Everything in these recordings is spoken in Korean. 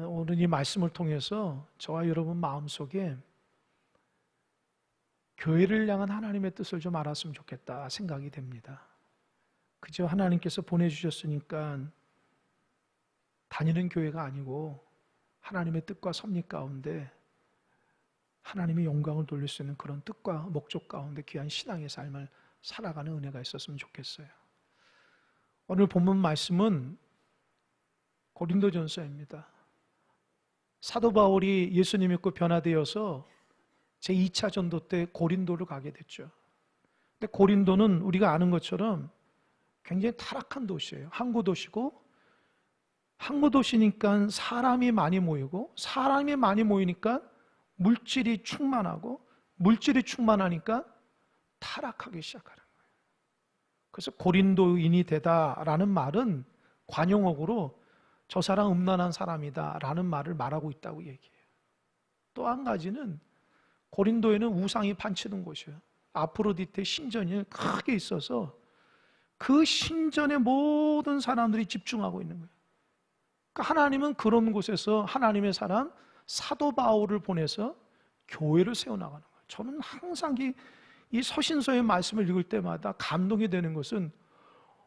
오늘 이 말씀을 통해서 저와 여러분 마음속에 교회를 향한 하나님의 뜻을 좀 알았으면 좋겠다 생각이 됩니다. 그저 하나님께서 보내주셨으니까 다니는 교회가 아니고 하나님의 뜻과 섭리 가운데 하나님의 영광을 돌릴 수 있는 그런 뜻과 목적 가운데 귀한 신앙의 삶을 살아가는 은혜가 있었으면 좋겠어요. 오늘 본문 말씀은 고린도전서입니다. 사도 바울이 예수님 믿고 변화되어서 제2차 전도 때 고린도를 가게 됐죠. 근데 고린도는 우리가 아는 것처럼 굉장히 타락한 도시예요. 항구 도시고, 항구 도시니까 사람이 많이 모이고, 사람이 많이 모이니까 물질이 충만하고, 물질이 충만하니까 타락하기 시작하는 거예요. 그래서 고린도인이 되다라는 말은 관용어구로 저 사람 음란한 사람이다 라는 말을 말하고 있다고 얘기해요. 또 한 가지는 고린도에는 우상이 판치는 곳이에요. 아프로디테 신전이 크게 있어서 그 신전에 모든 사람들이 집중하고 있는 거예요. 그러니까 하나님은 그런 곳에서 하나님의 사람 사도 바울을 보내서 교회를 세워나가는 거예요. 저는 항상 이 서신서의 말씀을 읽을 때마다 감동이 되는 것은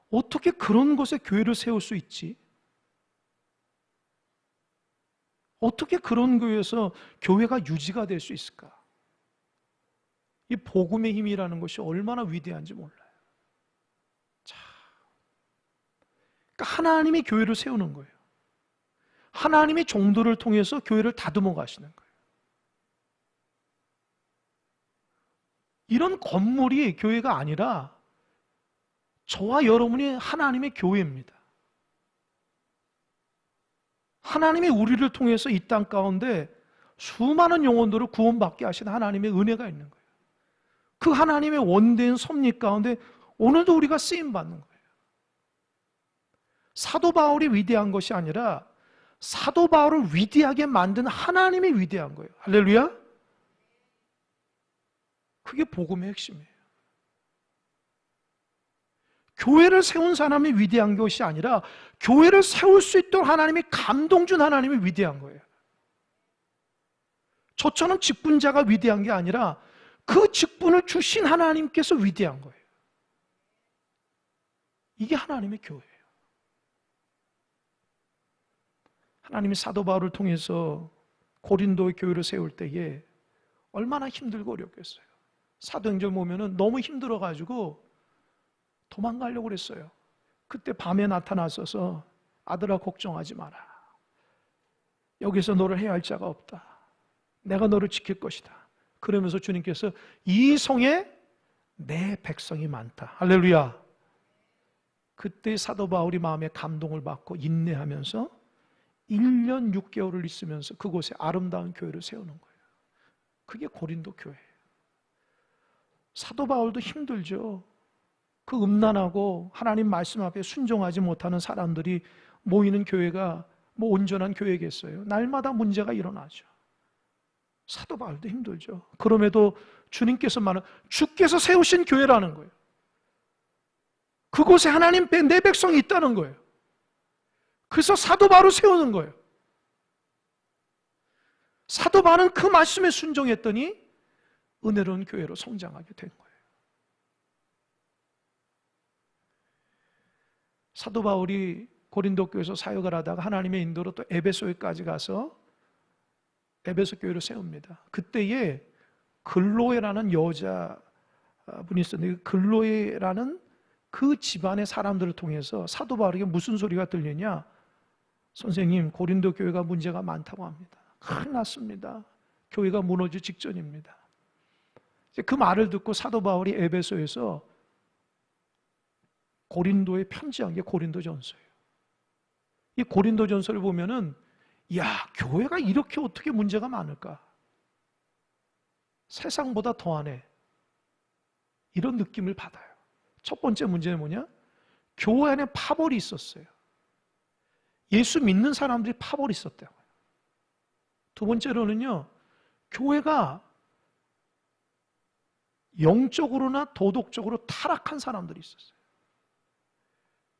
어떻게 그런 곳에 교회를 세울 수 있지? 어떻게 그런 교회에서 교회가 유지가 될 수 있을까? 이 복음의 힘이라는 것이 얼마나 위대한지 몰라요. 자, 그러니까 하나님이 교회를 세우는 거예요. 하나님이 종들을 통해서 교회를 다듬어 가시는 거예요. 이런 건물이 교회가 아니라 저와 여러분이 하나님의 교회입니다. 하나님이 우리를 통해서 이 땅 가운데 수많은 영혼들을 구원받게 하신 하나님의 은혜가 있는 거예요. 그 하나님의 원대한 섭리 가운데 오늘도 우리가 쓰임받는 거예요. 사도 바울이 위대한 것이 아니라 사도 바울을 위대하게 만든 하나님이 위대한 거예요. 할렐루야. 그게 복음의 핵심이에요. 교회를 세운 사람이 위대한 것이 아니라 교회를 세울 수 있도록 하나님이 감동 준 하나님이 위대한 거예요. 저처럼 직분자가 위대한 게 아니라 그 직분을 주신 하나님께서 위대한 거예요. 이게 하나님의 교회예요. 하나님이 사도 바울을 통해서 고린도의 교회를 세울 때에 얼마나 힘들고 어렵겠어요. 사도행전 보면은 너무 힘들어가지고 도망가려고 그랬어요. 그때 밤에 나타나셔서 아들아 걱정하지 마라. 여기서 너를 해할 자가 없다. 내가 너를 지킬 것이다. 그러면서 주님께서 이 성에 내 백성이 많다. 할렐루야. 그때 사도 바울이 마음에 감동을 받고 인내하면서 1년 6개월을 있으면서 그곳에 아름다운 교회를 세우는 거예요. 그게 고린도 교회예요. 사도 바울도 힘들죠. 그 음란하고 하나님 말씀 앞에 순종하지 못하는 사람들이 모이는 교회가 뭐 온전한 교회겠어요? 날마다 문제가 일어나죠. 사도 바울도 힘들죠. 그럼에도 주님께서 말하는 주께서 세우신 교회라는 거예요. 그곳에 하나님 내 백성이 있다는 거예요. 그래서 사도 바울을 세우는 거예요. 사도 바울은 그 말씀에 순종했더니 은혜로운 교회로 성장하게 된 거예요. 사도 바울이 고린도 교회에서 사역을 하다가 하나님의 인도로 또 에베소에까지 가서 에베소 교회를 세웁니다. 그때에 글로에라는 여자분이 있었는데 글로에라는 그 집안의 사람들을 통해서 사도 바울에게 무슨 소리가 들리냐? 선생님, 고린도 교회가 문제가 많다고 합니다. 큰일 났습니다. 교회가 무너질 직전입니다. 그 말을 듣고 사도 바울이 에베소에서 고린도에 편지한 게 고린도전서예요. 이 고린도전서를 보면은 야, 교회가 이렇게 어떻게 문제가 많을까? 세상보다 더하네. 이런 느낌을 받아요. 첫 번째 문제는 뭐냐? 교회 안에 파벌이 있었어요. 예수 믿는 사람들이 파벌이 있었대요. 두 번째로는요, 교회가 영적으로나 도덕적으로 타락한 사람들이 있었어요.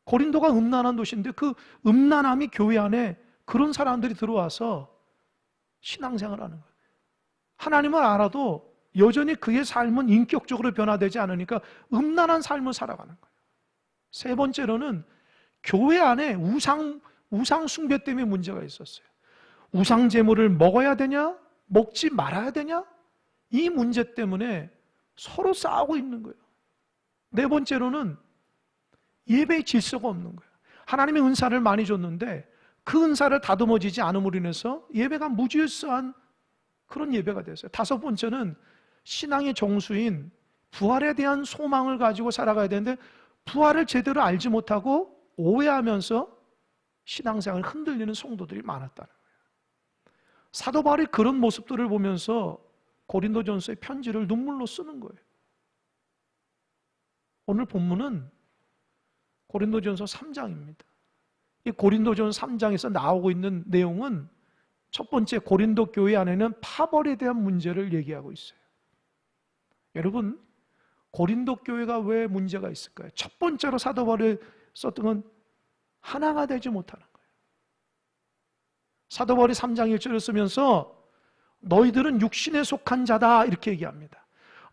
고린도가 음란한 도시인데 그 음란함이 교회 안에 그런 사람들이 들어와서 신앙생활을 하는 거예요. 하나님을 알아도 여전히 그의 삶은 인격적으로 변화되지 않으니까 음란한 삶을 살아가는 거예요. 세 번째로는 교회 안에 우상 숭배 때문에 문제가 있었어요. 우상 제물을 먹어야 되냐? 먹지 말아야 되냐? 이 문제 때문에 서로 싸우고 있는 거예요. 네 번째로는 예배의 질서가 없는 거예요. 하나님의 은사를 많이 줬는데 그 은사를 다듬어지지 않음으로 인해서 예배가 무질서한 그런 예배가 됐어요. 다섯 번째는 신앙의 정수인 부활에 대한 소망을 가지고 살아가야 되는데 부활을 제대로 알지 못하고 오해하면서 신앙생활을 흔들리는 성도들이 많았다는 거예요. 사도 바울이 그런 모습들을 보면서 고린도전서의 편지를 눈물로 쓰는 거예요. 오늘 본문은 고린도전서 3장입니다. 이 고린도전서 3장에서 나오고 있는 내용은 첫 번째 고린도 교회 안에는 파벌에 대한 문제를 얘기하고 있어요. 여러분, 고린도 교회가 왜 문제가 있을까요? 첫 번째로 사도 바울이 썼던 건 하나가 되지 못하는 거예요. 사도 바울이 3장 1절을 쓰면서 너희들은 육신에 속한 자다 이렇게 얘기합니다.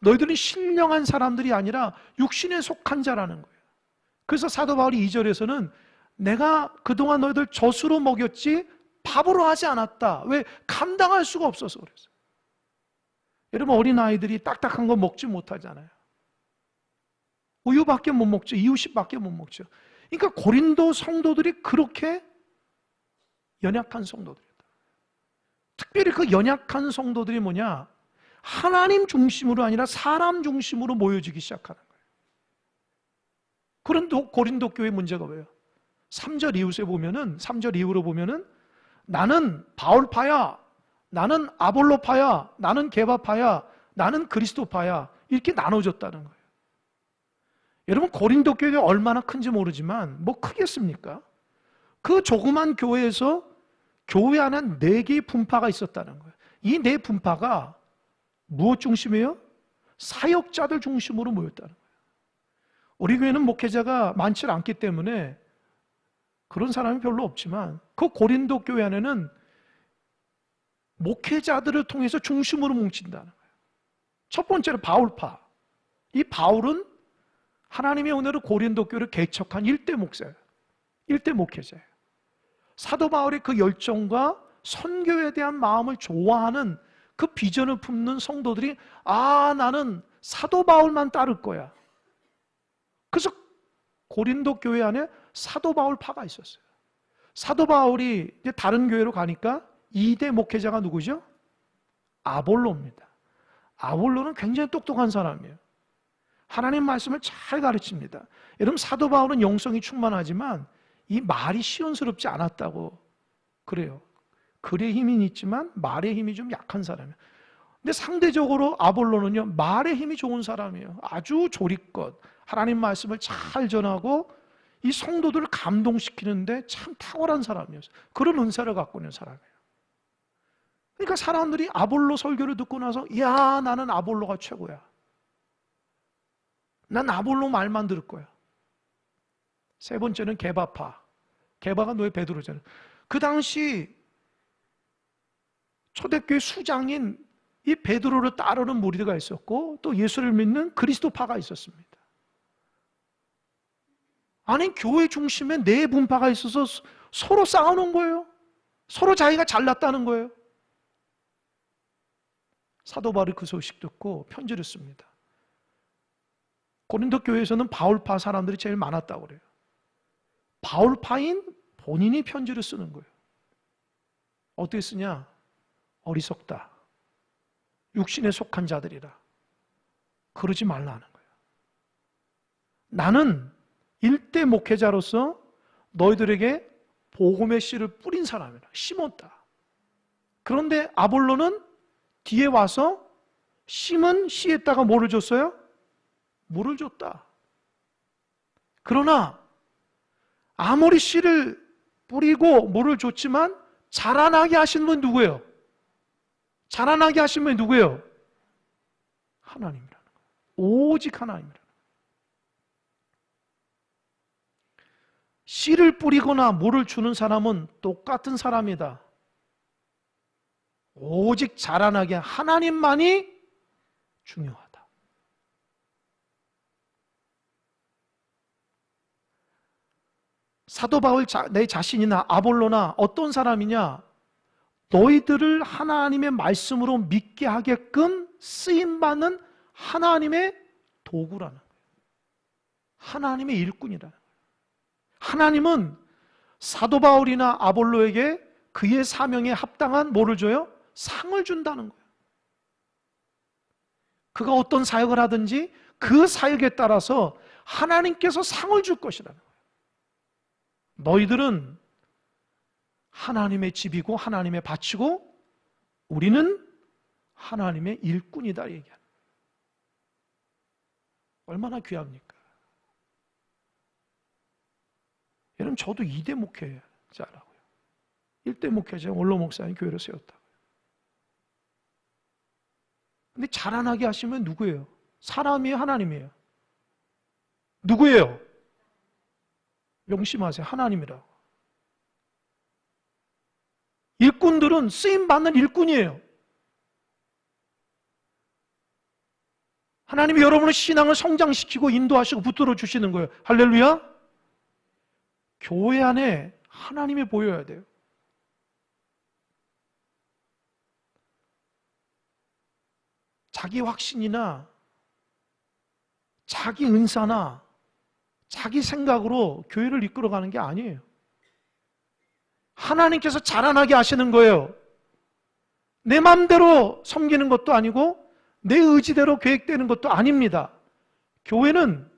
너희들은 신령한 사람들이 아니라 육신에 속한 자라는 거예요. 그래서 사도 바울이 2절에서는 내가 그동안 너희들 젖으로 먹였지 밥으로 하지 않았다. 왜? 감당할 수가 없어서 그랬어요. 여러분, 어린아이들이 딱딱한 거 먹지 못하잖아요. 우유밖에 못 먹죠. 이유식밖에 못 먹죠. 그러니까 고린도 성도들이 그렇게 연약한 성도들이다. 특별히 그 연약한 성도들이 뭐냐? 하나님 중심으로 아니라 사람 중심으로 모여지기 시작하는 거예요. 그런데 고린도 교회 문제가 왜요? 3절 이후로 보면은 나는 바울파야, 나는 아볼로파야, 나는 게바파야, 나는 그리스도파야 이렇게 나눠졌다는 거예요. 여러분, 고린도 교회가 얼마나 큰지 모르지만 뭐 크겠습니까? 그 조그만 교회에서 교회 안에 4개의 분파가 있었다는 거예요. 이 4 분파가 무엇 중심이에요? 사역자들 중심으로 모였다는 거예요. 우리 교회는 목회자가 많지 않기 때문에 그런 사람이 별로 없지만 그 고린도 교회 안에는 목회자들을 통해서 중심으로 뭉친다는 거예요. 첫 번째로 바울파. 이 바울은 하나님의 은혜로 고린도 교회를 개척한 1대 목사예요. 1대 목회자예요. 사도 바울의 그 열정과 선교에 대한 마음을 좋아하는 그 비전을 품는 성도들이 나는 사도 바울만 따를 거야. 그래서 고린도 교회 안에 사도 바울파가 있었어요. 사도 바울이 이제 다른 교회로 가니까 2대 목회자가 누구죠? 아볼로입니다. 아볼로는 굉장히 똑똑한 사람이에요. 하나님 말씀을 잘 가르칩니다. 여러분, 사도 바울은 영성이 충만하지만 이 말이 시원스럽지 않았다고 그래요. 글의 힘은 있지만 말의 힘이 좀 약한 사람이에요. 근데 상대적으로 아볼로는요, 말의 힘이 좋은 사람이에요. 아주 조리껏 하나님 말씀을 잘 전하고 이 성도들을 감동시키는데 참 탁월한 사람이었어요. 그런 은사를 갖고 있는 사람이에요. 그러니까 사람들이 아볼로 설교를 듣고 나서 나는 아볼로가 최고야. 난 아볼로 말만 들을 거야. 세 번째는 게바파. 게바가 너의 베드로잖아요. 그 당시 초대교회 수장인 이 베드로를 따르는 무리가 있었고 또 예수를 믿는 그리스도파가 있었습니다. 아니, 교회 중심에 4 분파가 있어서 서로 싸우는 거예요. 서로 자기가 잘났다는 거예요. 사도 바울이 그 소식 듣고 편지를 씁니다. 고린도 교회에서는 바울파 사람들이 제일 많았다고 그래요. 바울파인 본인이 편지를 쓰는 거예요. 어떻게 쓰냐? 어리석다. 육신에 속한 자들이라. 그러지 말라는 거예요. 나는 1대 목회자로서 너희들에게 복음의 씨를 뿌린 사람이라. 심었다. 그런데 아볼로는 뒤에 와서 심은 씨에다가 뭐를 줬어요? 물을 줬다. 그러나 아무리 씨를 뿌리고 물을 줬지만 자라나게 하신 분 누구예요? 자라나게 하신 분이 누구예요? 하나님이라는 거예요. 오직 하나님이라는 거예요. 씨를 뿌리거나 물을 주는 사람은 똑같은 사람이다. 오직 자라나게 하나님만이 중요하다. 사도 바울 내 자신이나 아볼로나 어떤 사람이냐? 너희들을 하나님의 말씀으로 믿게 하게끔 쓰임받는 하나님의 도구라는 거예요. 하나님의 일꾼이라는 거예요. 하나님은 사도 바울이나 아볼로에게 그의 사명에 합당한 뭐를 줘요? 상을 준다는 거예요. 그가 어떤 사역을 하든지 그 사역에 따라서 하나님께서 상을 줄 것이라는 거예요. 너희들은 하나님의 집이고 하나님의 밭이고 우리는 하나님의 일꾼이다 얘기하는 거예요. 얼마나 귀합니까? 여러분, 저도 2대 목회자라고요. 1대 목회자 원로 목사님 교회를 세웠다고요. 근데 자라나게 하시면 누구예요? 사람이에요? 하나님이에요? 누구예요? 명심하세요. 하나님이라고. 일꾼들은 쓰임받는 일꾼이에요. 하나님이 여러분의 신앙을 성장시키고 인도하시고 붙들어 주시는 거예요. 할렐루야. 교회 안에 하나님이 보여야 돼요. 자기 확신이나 자기 은사나 자기 생각으로 교회를 이끌어가는 게 아니에요. 하나님께서 자라나게 하시는 거예요. 내 마음대로 섬기는 것도 아니고 내 의지대로 계획되는 것도 아닙니다. 교회는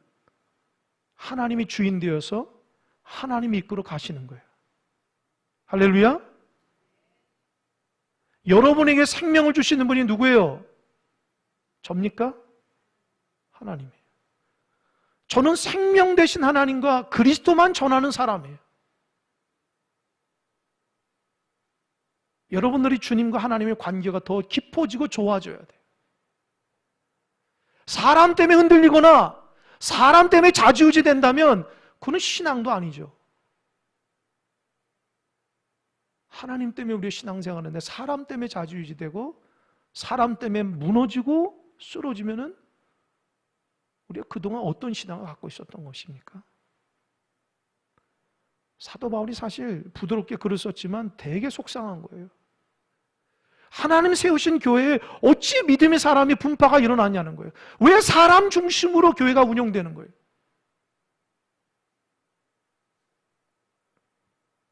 하나님이 주인 되어서 하나님이 이끌어 가시는 거예요. 할렐루야. 여러분에게 생명을 주시는 분이 누구예요? 접니까? 하나님이에요. 저는 생명 되신 하나님과 그리스도만 전하는 사람이에요. 여러분들이 주님과 하나님의 관계가 더 깊어지고 좋아져야 돼요. 사람 때문에 흔들리거나 사람 때문에 좌지우지 된다면 그건 신앙도 아니죠. 하나님 때문에 우리의 신앙생활하는데 사람 때문에 좌지우지 되고 사람 때문에 무너지고 쓰러지면은 우리가 그동안 어떤 신앙을 갖고 있었던 것입니까? 사도 바울이 사실 부드럽게 글을 썼지만 되게 속상한 거예요. 하나님 세우신 교회에 어찌 믿음의 사람이 분파가 일어나냐는 거예요. 왜 사람 중심으로 교회가 운영되는 거예요?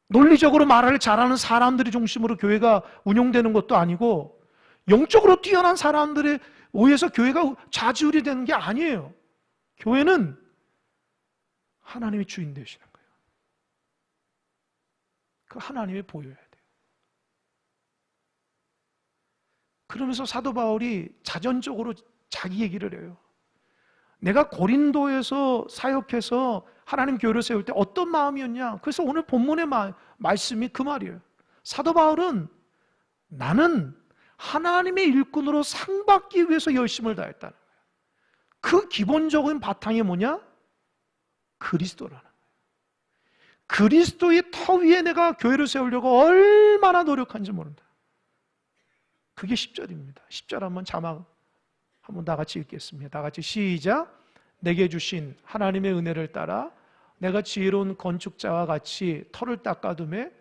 논리적으로 말을 잘하는 사람들이 중심으로 교회가 운영되는 것도 아니고 영적으로 뛰어난 사람들에 의해서 교회가 좌지우지 되는 게 아니에요. 교회는 하나님이 주인 되시는 거예요. 그 하나님이 보여야 돼요. 그러면서 사도 바울이 자전적으로 자기 얘기를 해요. 내가 고린도에서 사역해서 하나님 교회를 세울 때 어떤 마음이었냐? 그래서 오늘 본문의 말씀이 그 말이에요. 사도 바울은 나는 하나님의 일꾼으로 상 받기 위해서 열심을 다했다는 거예요. 그 기본적인 바탕이 뭐냐? 그리스도라는 거예요. 그리스도의 터 위에 내가 교회를 세우려고 얼마나 노력한지 모른다. 그게 10절입니다. 10절 한번 자막 한번 다 같이 읽겠습니다. 다 같이 시작. 내게 주신 하나님의 은혜를 따라 내가 지혜로운 건축자와 같이 터를 닦아두매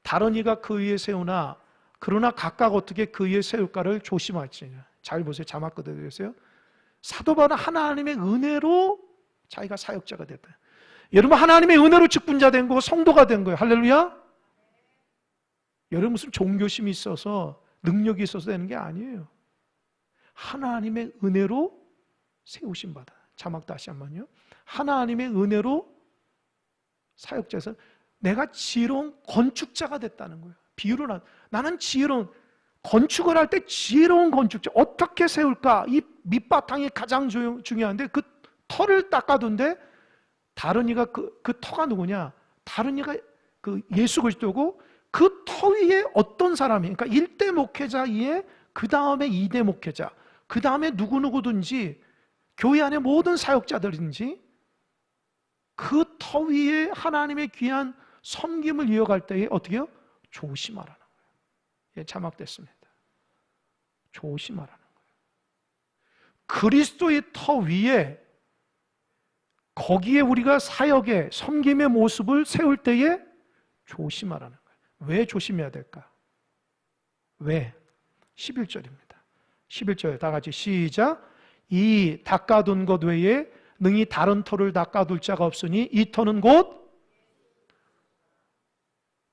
다른 이가 그 위에 세우나 그러나 각각 어떻게 그 위에 세울까를 조심할지니라. 잘 보세요. 자막 그대로 보세요. 사도 바울은 하나님의 은혜로 자기가 사역자가 됐다. 여러분, 하나님의 은혜로 직분자 된 거고 성도가 된 거예요. 할렐루야. 여러분 무슨 종교심이 있어서 능력이 있어서 되는 게 아니에요. 하나님의 은혜로 세우신 바다. 자막 다시 한번요. 하나님의 은혜로 사역자에서 내가 지혜로운 건축자가 됐다는 거예요. 비유로 나는 지혜로운 건축을 할 때 지혜로운 건축자 어떻게 세울까? 이 밑바탕이 가장 중요한데 그 터를 닦아둔데 다른 이가 그 터가 누구냐? 다른 이가 그 예수 그리스도고 그 터 위에 어떤 사람이 그러니까 1대 목회자 이에 그 다음에 2대 목회자 그 다음에 누구누구든지 교회 안에 모든 사역자들인지 그 터 위에 하나님의 귀한 섬김을 이어갈 때에 어떻게 해요? 조심하라는 거예요. 예, 자막됐습니다. 조심하라는 거예요. 그리스도의 터 위에 거기에 우리가 사역의 섬김의 모습을 세울 때에 조심하라는 거예요. 왜 조심해야 될까? 왜? 11절입니다. 11절 다 같이 시작. 이 닦아둔 것 외에 능히 다른 터를 닦아둘 자가 없으니 이 터는 곧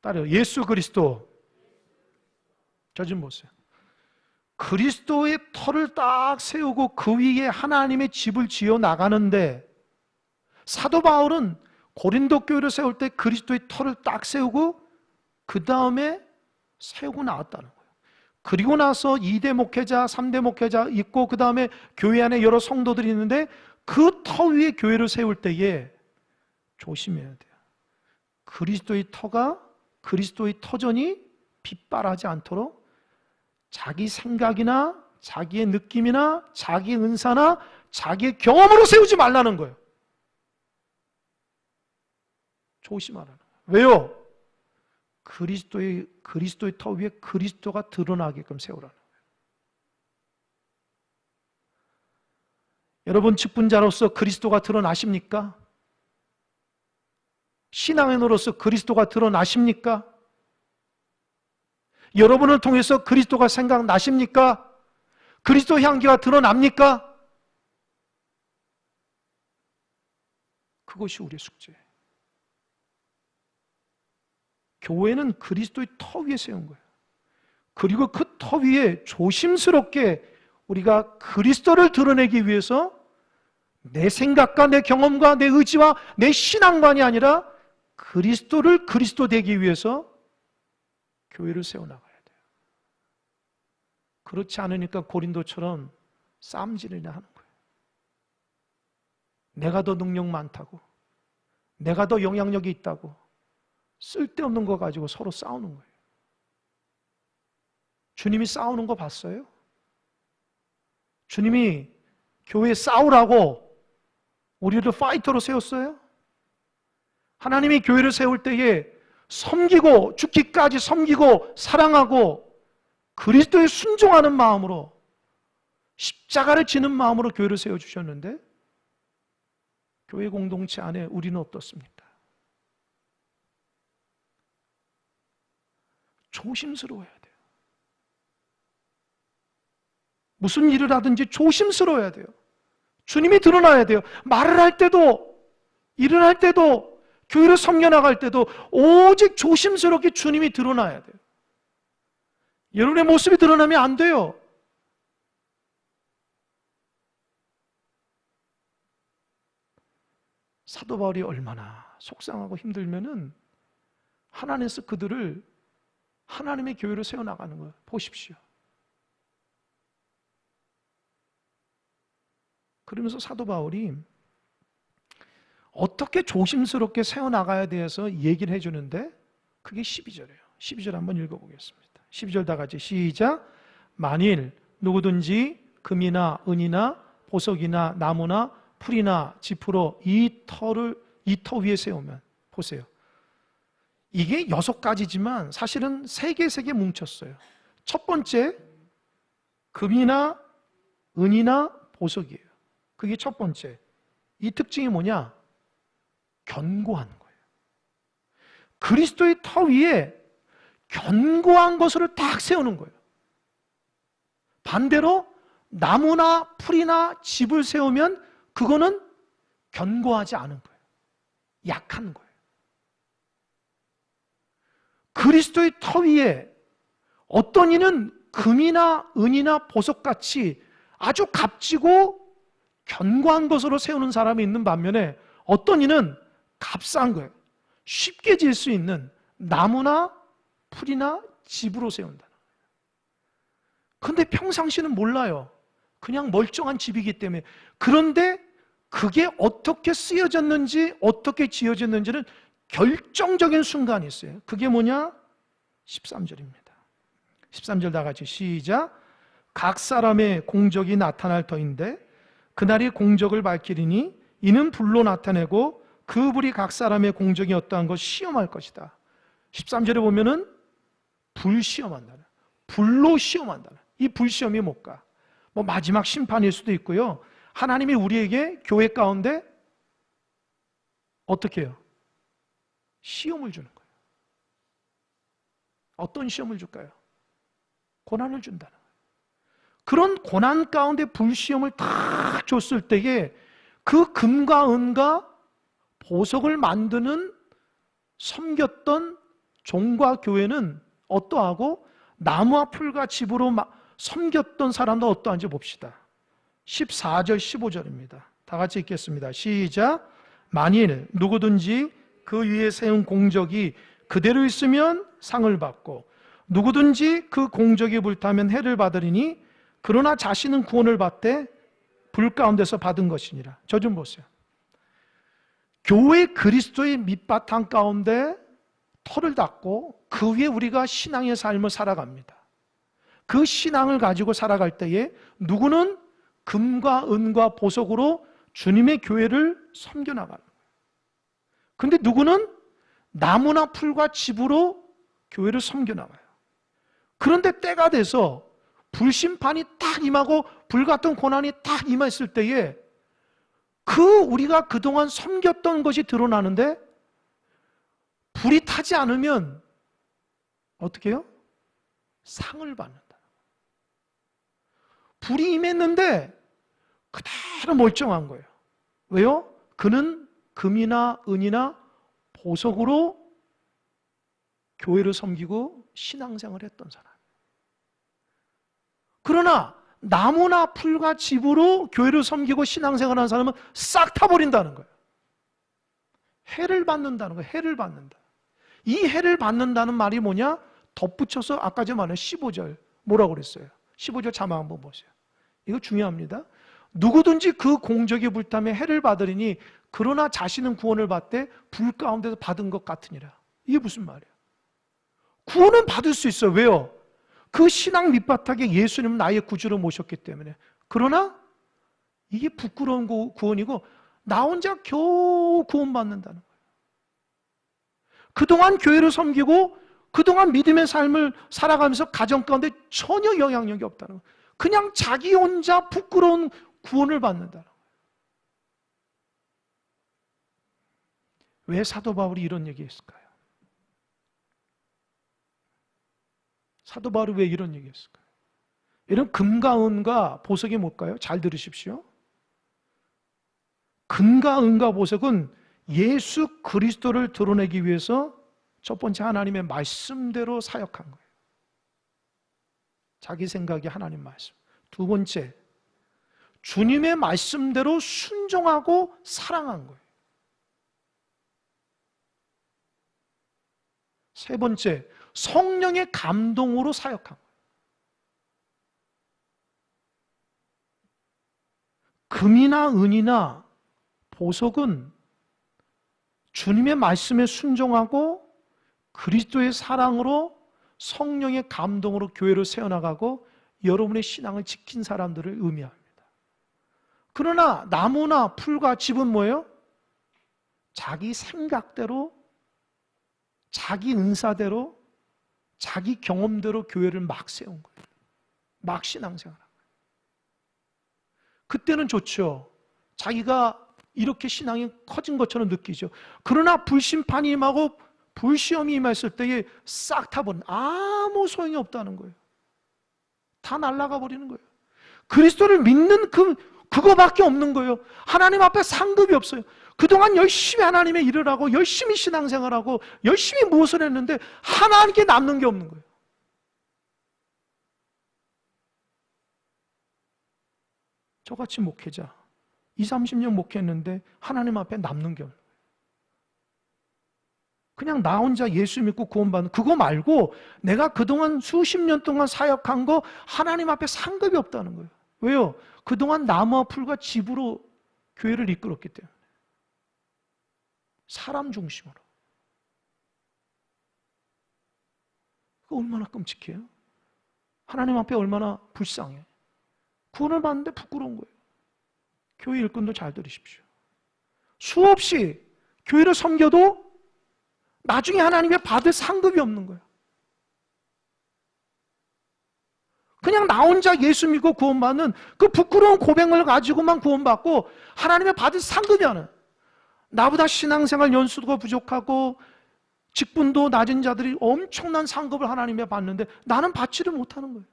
따라요. 예수 그리스도. 저 좀 보세요. 그리스도의 터를 딱 세우고 그 위에 하나님의 집을 지어 나가는데 사도 바울은 고린도 교회를 세울 때 그리스도의 터를 딱 세우고 그 다음에 세우고 나왔다는 거예요. 그리고 나서 2대 목회자, 3대 목회자 있고 그 다음에 교회 안에 여러 성도들이 있는데 그 터 위에 교회를 세울 때에 조심해야 돼요. 그리스도의 터가 그리스도의 터전이 빗발하지 않도록 자기 생각이나 자기의 느낌이나 자기의 은사나 자기의 경험으로 세우지 말라는 거예요. 조심하라는 거예요. 왜요? 그리스도의 터 위에 그리스도가 드러나게끔 세우라는 거예요. 여러분 직분자로서 그리스도가 드러나십니까? 신앙인으로서 그리스도가 드러나십니까? 여러분을 통해서 그리스도가 생각나십니까? 그리스도 향기가 드러납니까? 그것이 우리의 숙제예요. 교회는 그리스도의 터 위에 세운 거예요. 그리고 그 터 위에 조심스럽게 우리가 그리스도를 드러내기 위해서 내 생각과 내 경험과 내 의지와 내 신앙관이 아니라 그리스도를 그리스도 되기 위해서 교회를 세워나가야 돼요. 그렇지 않으니까 고린도처럼 싸움질이나 하는 거예요. 내가 더 능력 많다고, 내가 더 영향력이 있다고 쓸데없는 거 가지고 서로 싸우는 거예요. 주님이 싸우는 거 봤어요? 주님이 교회 싸우라고 우리를 파이터로 세웠어요? 하나님이 교회를 세울 때에 섬기고 죽기까지 섬기고 사랑하고 그리스도에 순종하는 마음으로 십자가를 지는 마음으로 교회를 세워주셨는데 교회 공동체 안에 우리는 어떻습니까? 조심스러워야 돼요. 무슨 일을 하든지 조심스러워야 돼요. 주님이 드러나야 돼요. 말을 할 때도 일을 할 때도 교회를 섬겨나갈 때도 오직 조심스럽게 주님이 드러나야 돼요. 여러분의 모습이 드러나면 안 돼요. 사도 바울이 얼마나 속상하고 힘들면은 하나님께서 그들을 하나님의 교회로 세워나가는 거예요. 보십시오. 그러면서 사도 바울이 어떻게 조심스럽게 세워나가야 돼서 얘기를 해주는데 그게 12절이에요. 12절 한번 읽어보겠습니다. 12절 다 같이 시작. 만일 누구든지 금이나 은이나 보석이나 나무나 풀이나 지푸로 이 터 위에 세우면, 보세요. 이게 6가지지만 사실은 3개 뭉쳤어요. 첫 번째, 금이나 은이나 보석이에요. 그게 첫 번째. 이 특징이 뭐냐? 견고한 거예요. 그리스도의 터 위에 견고한 것을 딱 세우는 거예요. 반대로 나무나 풀이나 집을 세우면 그거는 견고하지 않은 거예요. 약한 거예요. 그리스도의 터 위에 어떤 이는 금이나 은이나 보석같이 아주 값지고 견고한 것으로 세우는 사람이 있는 반면에 어떤 이는 값싼 거예요. 쉽게 지을 수 있는 나무나 풀이나 집으로 세운다는 거예요. 그런데 평상시는 몰라요. 그냥 멀쩡한 집이기 때문에. 그런데 그게 어떻게 쓰여졌는지 어떻게 지어졌는지는 결정적인 순간이 있어요. 그게 뭐냐? 13절입니다. 13절 다 같이 시작. 각 사람의 공적이 나타날 터인데 그날이 공적을 밝히리니 이는 불로 나타내고 그 불이 각 사람의 공적이 어떠한 것 시험할 것이다. 13절에 보면은 불시험한다. 불로 시험한다. 이 불시험이 뭘까? 뭐 마지막 심판일 수도 있고요. 하나님이 우리에게 교회 가운데 어떻게 해요? 시험을 주는 거예요. 어떤 시험을 줄까요? 고난을 준다는 거예요. 그런 고난 가운데 불시험을 딱 줬을 때에 그 금과 은과 보석을 만드는 섬겼던 종과 교회는 어떠하고 나무와 풀과 집으로 섬겼던 사람도 어떠한지 봅시다. 14절 15절입니다. 다 같이 읽겠습니다. 시작. 만일 누구든지 그 위에 세운 공적이 그대로 있으면 상을 받고 누구든지 그 공적이 불타면 해를 받으리니 그러나 자신은 구원을 받되 불 가운데서 받은 것이니라. 저 좀 보세요. 교회 그리스도의 밑바탕 가운데 터를 닦고 그 위에 우리가 신앙의 삶을 살아갑니다. 그 신앙을 가지고 살아갈 때에 누구는 금과 은과 보석으로 주님의 교회를 섬겨나가는 거예요. 그런데 누구는 나무나 풀과 집으로 교회를 섬겨나가요. 그런데 때가 돼서 불심판이 딱 임하고 불같은 고난이 딱 임했을 때에 우리가 그동안 섬겼던 것이 드러나는데 불이 타지 않으면 어떻게 해요? 상을 받는다. 불이 임했는데 그대로 멀쩡한 거예요. 왜요? 그는 금이나 은이나 보석으로 교회를 섬기고 신앙생활을 했던 사람. 그러나 나무나 풀과 집으로 교회를 섬기고 신앙생활하는 사람은 싹 타버린다는 거예요. 해를 받는다는 거예요. 해를 받는다. 이 해를 받는다는 말이 뭐냐? 덧붙여서 아까 제가 말한 15절 뭐라고 그랬어요? 15절 자막 한번 보세요. 이거 중요합니다. 누구든지 그 공적이 불타며 해를 받으리니 그러나 자신은 구원을 받되 불 가운데서 받은 것 같으니라. 이게 무슨 말이야? 구원은 받을 수 있어요. 왜요? 그 신앙 밑바닥에 예수님은 나의 구주로 모셨기 때문에. 그러나 이게 부끄러운 구원이고 나 혼자 겨우 구원받는다는 거예요. 그동안 교회를 섬기고 그동안 믿음의 삶을 살아가면서 가정 가운데 전혀 영향력이 없다는 거예요. 그냥 자기 혼자 부끄러운 구원을 받는다는 거예요. 왜 사도 바울이 이런 얘기했을까요? 사도 바울이 왜 이런 얘기했을까요? 이런 금과 은과 보석이 뭘까요? 잘 들으십시오. 금과 은과 보석은 예수 그리스도를 드러내기 위해서 첫 번째 하나님의 말씀대로 사역한 거예요. 자기 생각이 하나님 말씀. 두 번째, 주님의 말씀대로 순종하고 사랑한 거예요. 세 번째, 성령의 감동으로 사역한 거예요. 금이나 은이나 보석은 주님의 말씀에 순종하고 그리스도의 사랑으로 성령의 감동으로 교회를 세워나가고 여러분의 신앙을 지킨 사람들을 의미합니다. 그러나 나무나 풀과 집은 뭐예요? 자기 생각대로, 자기 은사대로, 자기 경험대로 교회를 막 세운 거예요. 막 신앙생활한 거예요. 그때는 좋죠. 자기가 이렇게 신앙이 커진 것처럼 느끼죠. 그러나 불심판이 임하고 불시험이 임했을 때에 싹 타버린, 아무 소용이 없다는 거예요. 다 날아가 버리는 거예요. 그리스도를 믿는 그거밖에 없는 거예요. 하나님 앞에 상급이 없어요. 그동안 열심히 하나님의 일을 하고 열심히 신앙생활하고 열심히 무엇을 했는데 하나님께 남는 게 없는 거예요. 저같이 목회자 20, 30년 목회했는데 하나님 앞에 남는 게 없는 거예요. 그냥 나 혼자 예수 믿고 구원받는 그거 말고 내가 그동안 수십 년 동안 사역한 거 하나님 앞에 상급이 없다는 거예요. 왜요? 그동안 나무와 풀과 집으로 교회를 이끌었기 때문에. 사람 중심으로. 그거 얼마나 끔찍해요? 하나님 앞에 얼마나 불쌍해. 구원을 받는데 부끄러운 거예요. 교회 일꾼도 잘 들으십시오. 수없이 교회를 섬겨도 나중에 하나님의 받을 상급이 없는 거예요. 그냥 나 혼자 예수 믿고 구원받는 그 부끄러운 고백을 가지고만 구원받고 하나님의 받을 상급이 하는, 나보다 신앙생활 연수가 부족하고 직분도 낮은 자들이 엄청난 상급을 하나님의 받는데 나는 받지를 못하는 거예요.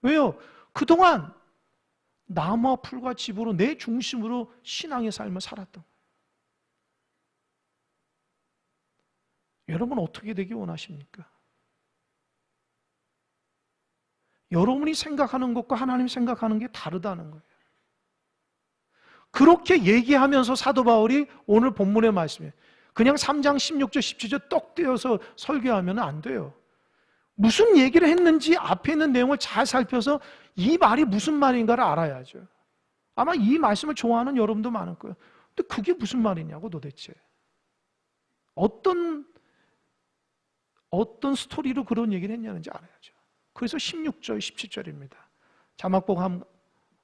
왜요? 그동안 나무와 풀과 집으로 내 중심으로 신앙의 삶을 살았던 거예요. 여러분 어떻게 되기 원하십니까? 여러분이 생각하는 것과 하나님 생각하는 게 다르다는 거예요. 그렇게 얘기하면서 사도 바울이 오늘 본문의 말씀에 그냥 3장 16절 17절 떡 떼어서 설교하면 안 돼요. 무슨 얘기를 했는지 앞에 있는 내용을 잘 살펴서 이 말이 무슨 말인가를 알아야죠. 아마 이 말씀을 좋아하는 여러분도 많을 거예요. 근데 그게 무슨 말이냐고 도대체. 어떤 스토리로 그런 얘기를 했냐는지 알아야죠. 그래서 16절, 17절입니다. 자막복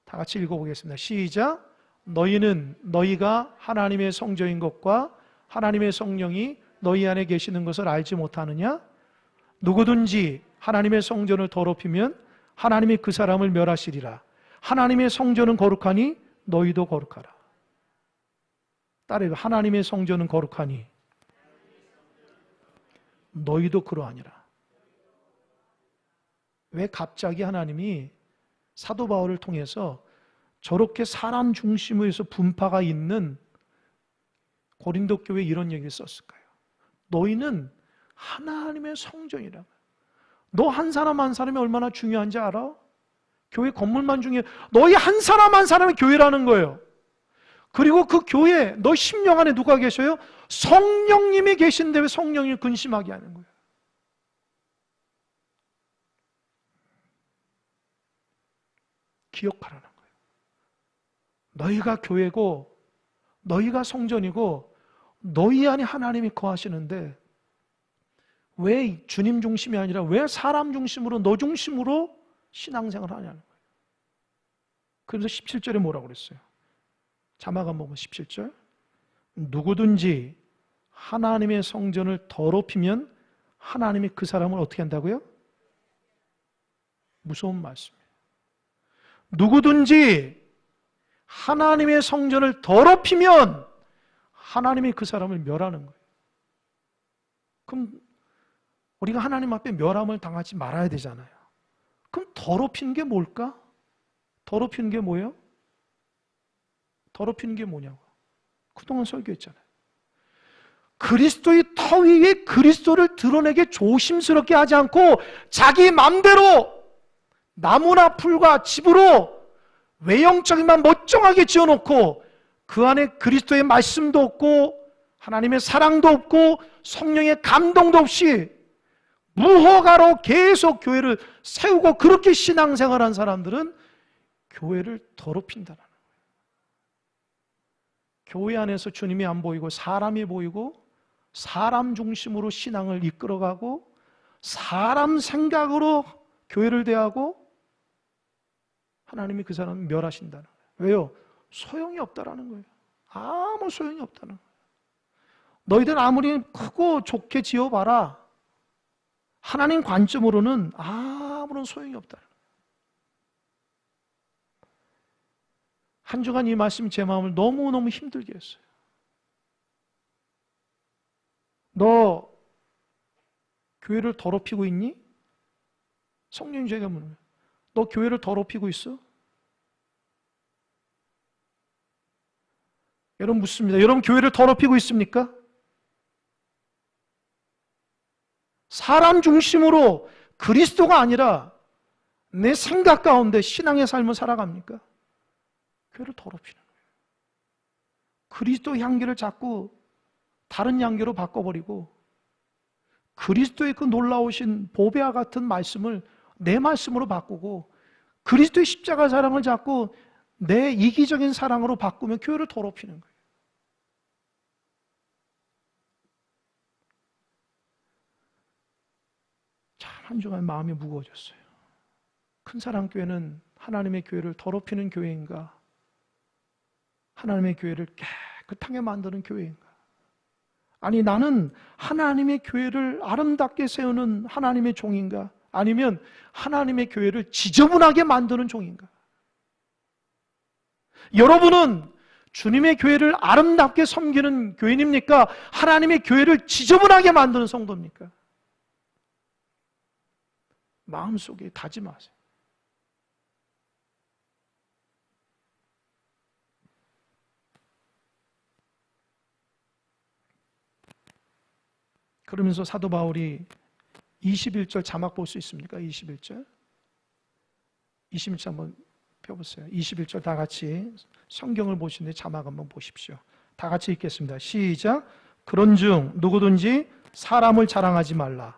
다 같이 읽어보겠습니다. 시작. 너희가 하나님의 성전인 것과 하나님의 성령이 너희 안에 계시는 것을 알지 못하느냐? 누구든지 하나님의 성전을 더럽히면 하나님이 그 사람을 멸하시리라. 하나님의 성전은 거룩하니 너희도 거룩하라. 따라해봐. 하나님의 성전은 거룩하니 너희도 그러하니라. 왜 갑자기 하나님이 사도 바울을 통해서 저렇게 사람 중심에서 분파가 있는 고린도 교회에 이런 얘기를 썼을까요? 너희는 하나님의 성전이라고. 너 한 사람 한 사람이 얼마나 중요한지 알아? 교회 건물만 중요해. 너희 한 사람 한 사람이 교회라는 거예요. 그리고 그 교회에 너 심령 안에 누가 계셔요? 성령님이 계신데 왜 성령을 근심하게 하는 거예요? 기억하라는 거예요. 너희가 교회고 너희가 성전이고 너희 안에 하나님이 거하시는데 왜 주님 중심이 아니라 왜 사람 중심으로 너 중심으로 신앙생활을 하냐는 거예요. 그래서 17절에 뭐라고 그랬어요? 자막 한번 보면 17절. 누구든지 하나님의 성전을 더럽히면 하나님이 그 사람을 어떻게 한다고요? 무서운 말씀이에요. 누구든지 하나님의 성전을 더럽히면 하나님이 그 사람을 멸하는 거예요. 그럼 우리가 하나님 앞에 멸함을 당하지 말아야 되잖아요. 그럼 더럽히는 게 뭘까? 더럽히는 게 뭐예요? 더럽히는 게 뭐냐고. 그동안 설교했잖아요. 그리스도의 터 위에 그리스도를 드러내게 조심스럽게 하지 않고 자기 맘대로 나무나 풀과 집으로 외형적인만 멀쩡하게 지어놓고 그 안에 그리스도의 말씀도 없고 하나님의 사랑도 없고 성령의 감동도 없이 무허가로 계속 교회를 세우고 그렇게 신앙생활한 사람들은 교회를 더럽힌다는 거예요. 교회 안에서 주님이 안 보이고 사람이 보이고 사람 중심으로 신앙을 이끌어가고 사람 생각으로 교회를 대하고 하나님이 그 사람을 멸하신다는 거예요. 왜요? 소용이 없다라는 거예요. 아무 소용이 없다는 거예요. 너희들 아무리 크고 좋게 지어봐라. 하나님 관점으로는 아무런 소용이 없다는 거예요. 한 주간 이 말씀이 제 마음을 너무너무 힘들게 했어요. 너 교회를 더럽히고 있니? 성령이 제가 물어요. 너 교회를 더럽히고 있어? 여러분 묻습니다. 여러분 교회를 더럽히고 있습니까? 사람 중심으로 그리스도가 아니라 내 생각 가운데 신앙의 삶을 살아갑니까? 교회를 더럽히는 거예요. 그리스도 향기를 자꾸 다른 향기로 바꿔버리고 그리스도의 그 놀라우신 보배와 같은 말씀을 내 말씀으로 바꾸고 그리스도의 십자가 사랑을 자꾸 내 이기적인 사랑으로 바꾸면 교회를 더럽히는 거예요. 참 한 주간 마음이 무거워졌어요. 큰사랑교회는 하나님의 교회를 더럽히는 교회인가? 하나님의 교회를 깨끗하게 만드는 교회인가? 아니, 나는 하나님의 교회를 아름답게 세우는 하나님의 종인가? 아니면 하나님의 교회를 지저분하게 만드는 종인가? 여러분은 주님의 교회를 아름답게 섬기는 교인입니까? 하나님의 교회를 지저분하게 만드는 성도입니까? 마음속에 다짐하세요. 그러면서 사도 바울이 21절 자막 볼 수 있습니까? 21절. 21절 한번 펴보세요. 21절 다 같이 성경을 보시는데 자막 한번 보십시오. 다 같이 읽겠습니다. 시작. 그런즉 누구든지 사람을 자랑하지 말라.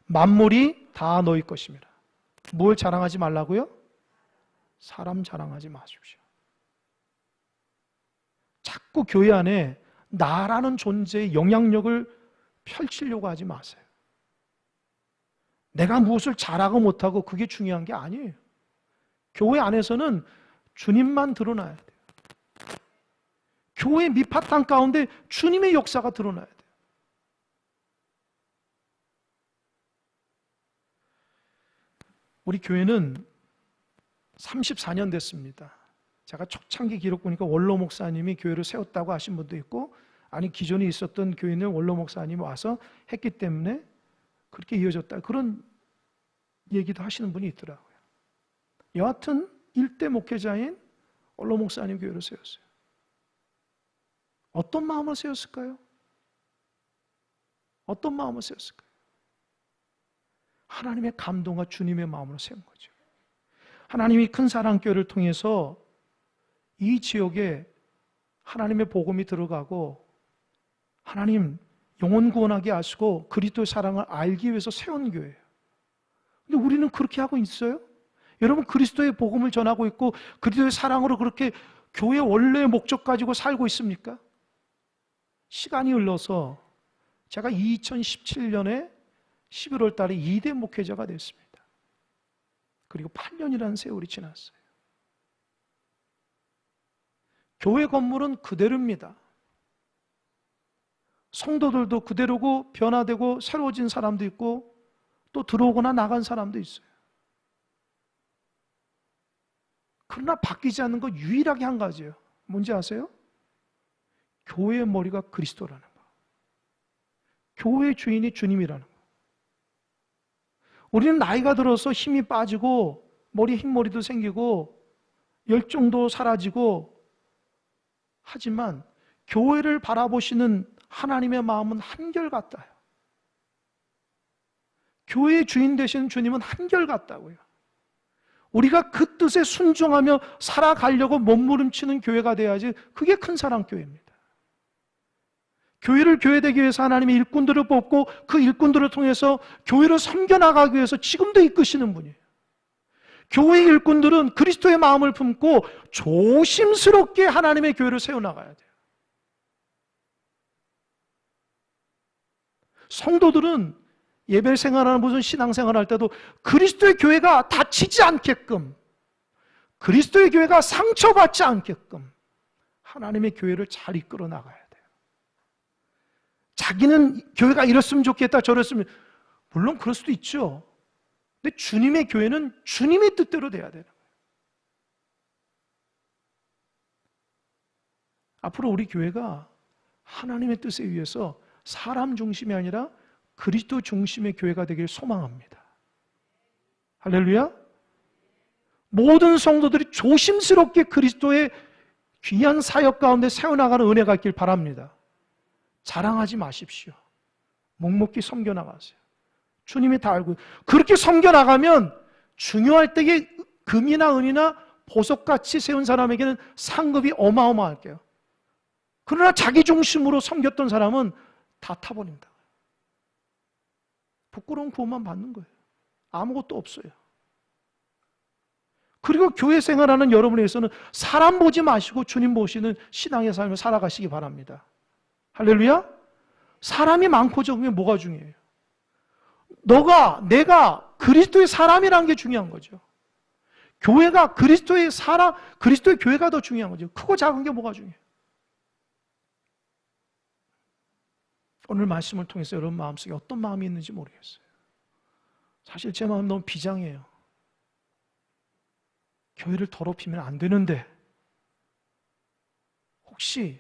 만물이 다 너희 것입니다. 뭘 자랑하지 말라고요? 사람 자랑하지 마십시오. 자꾸 교회 안에 나라는 존재의 영향력을 펼치려고 하지 마세요. 내가 무엇을 잘하고 못하고 그게 중요한 게 아니에요. 교회 안에서는 주님만 드러나야 돼요. 교회 밑바탕 가운데 주님의 역사가 드러나야 돼요. 우리 교회는 34년 됐습니다. 제가 초창기 기록 보니까 원로 목사님이 교회를 세웠다고 하신 분도 있고, 아니 기존에 있었던 교인을 원로 목사님이 와서 했기 때문에 그렇게 이어졌다, 그런 얘기도 하시는 분이 있더라고요. 여하튼 일대 목회자인 원로 목사님 교회를 세웠어요. 어떤 마음을 세웠을까요? 어떤 마음을 세웠을까요? 하나님의 감동과 주님의 마음으로 세운 거죠. 하나님이 큰 사랑교회를 통해서 이 지역에 하나님의 복음이 들어가고 하나님 영혼 구원하게 하시고 그리스도의 사랑을 알기 위해서 세운 교회예요. 근데 우리는 그렇게 하고 있어요? 여러분, 그리스도의 복음을 전하고 있고 그리스도의 사랑으로 그렇게 교회 원래의 목적 가지고 살고 있습니까? 시간이 흘러서 제가 2017년에 11월 달에 2대 목회자가 됐습니다. 그리고 8년이라는 세월이 지났어요. 교회 건물은 그대로입니다. 성도들도 그대로고 변화되고 새로워진 사람도 있고 또 들어오거나 나간 사람도 있어요. 그러나 바뀌지 않는 거 유일하게 한 가지예요. 뭔지 아세요? 교회의 머리가 그리스도라는 거. 교회의 주인이 주님이라는 거. 우리는 나이가 들어서 힘이 빠지고 머리에 흰머리도 생기고 열정도 사라지고 하지만 교회를 바라보시는 하나님의 마음은 한결같아요. 교회의 주인 되시는 주님은 한결같다고요. 우리가 그 뜻에 순종하며 살아가려고 몸부림치는 교회가 돼야지 그게 큰 사랑교회입니다. 교회를 교회되기 위해서 하나님의 일꾼들을 뽑고 그 일꾼들을 통해서 교회를 섬겨나가기 위해서 지금도 이끄시는 분이에요. 교회의 일꾼들은 그리스도의 마음을 품고 조심스럽게 하나님의 교회를 세워나가야 돼요. 성도들은 예배 생활하는 무슨 신앙생활 할 때도 그리스도의 교회가 다치지 않게끔, 그리스도의 교회가 상처받지 않게끔 하나님의 교회를 잘 이끌어 나가야 돼요. 자기는 교회가 이랬으면 좋겠다, 저랬으면, 물론 그럴 수도 있죠. 근데 주님의 교회는 주님의 뜻대로 돼야 되는 거예요. 앞으로 우리 교회가 하나님의 뜻에 의해서 사람 중심이 아니라 그리스도 중심의 교회가 되길 소망합니다. 할렐루야. 모든 성도들이 조심스럽게 그리스도의 귀한 사역 가운데 세워나가는 은혜가 있길 바랍니다. 자랑하지 마십시오. 묵묵히 섬겨나가세요. 주님이 다 알고, 그렇게 섬겨나가면 중요할 때에 금이나 은이나 보석같이 세운 사람에게는 상급이 어마어마할게요. 그러나 자기 중심으로 섬겼던 사람은 다 타버린다. 부끄러운 구원만 받는 거예요. 아무것도 없어요. 그리고 교회 생활하는 여러분에 대해서는 사람 보지 마시고 주님 보시는 신앙의 삶을 살아가시기 바랍니다. 할렐루야. 사람이 많고 적으면 뭐가 중요해요? 내가 그리스도의 사람이라는 게 중요한 거죠. 교회가 그리스도의 사람, 그리스도의 교회가 더 중요한 거죠. 크고 작은 게 뭐가 중요해요? 오늘 말씀을 통해서 여러분 마음속에 어떤 마음이 있는지 모르겠어요. 사실 제 마음 너무 비장해요. 교회를 더럽히면 안 되는데 혹시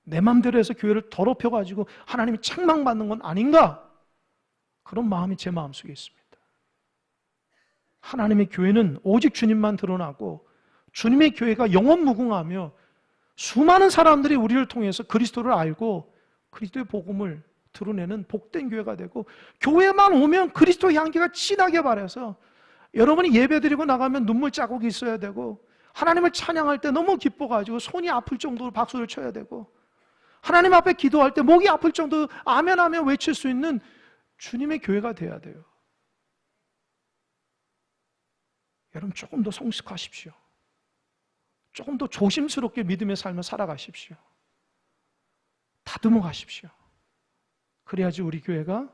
내 마음대로 해서 교회를 더럽혀가지고 하나님이 책망받는 건 아닌가? 그런 마음이 제 마음속에 있습니다. 하나님의 교회는 오직 주님만 드러나고 주님의 교회가 영원무궁하며 수많은 사람들이 우리를 통해서 그리스도를 알고 그리스도의 복음을 드러내는 복된 교회가 되고, 교회만 오면 그리스도의 향기가 진하게 발해서 여러분이 예배드리고 나가면 눈물 자국이 있어야 되고, 하나님을 찬양할 때 너무 기뻐가지고 손이 아플 정도로 박수를 쳐야 되고, 하나님 앞에 기도할 때 목이 아플 정도로 아멘 하며 외칠 수 있는 주님의 교회가 돼야 돼요. 여러분 조금 더 성숙하십시오. 조금 더 조심스럽게 믿음의 삶을 살아가십시오. 다듬어 가십시오. 그래야지 우리 교회가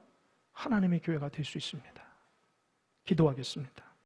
하나님의 교회가 될 수 있습니다. 기도하겠습니다.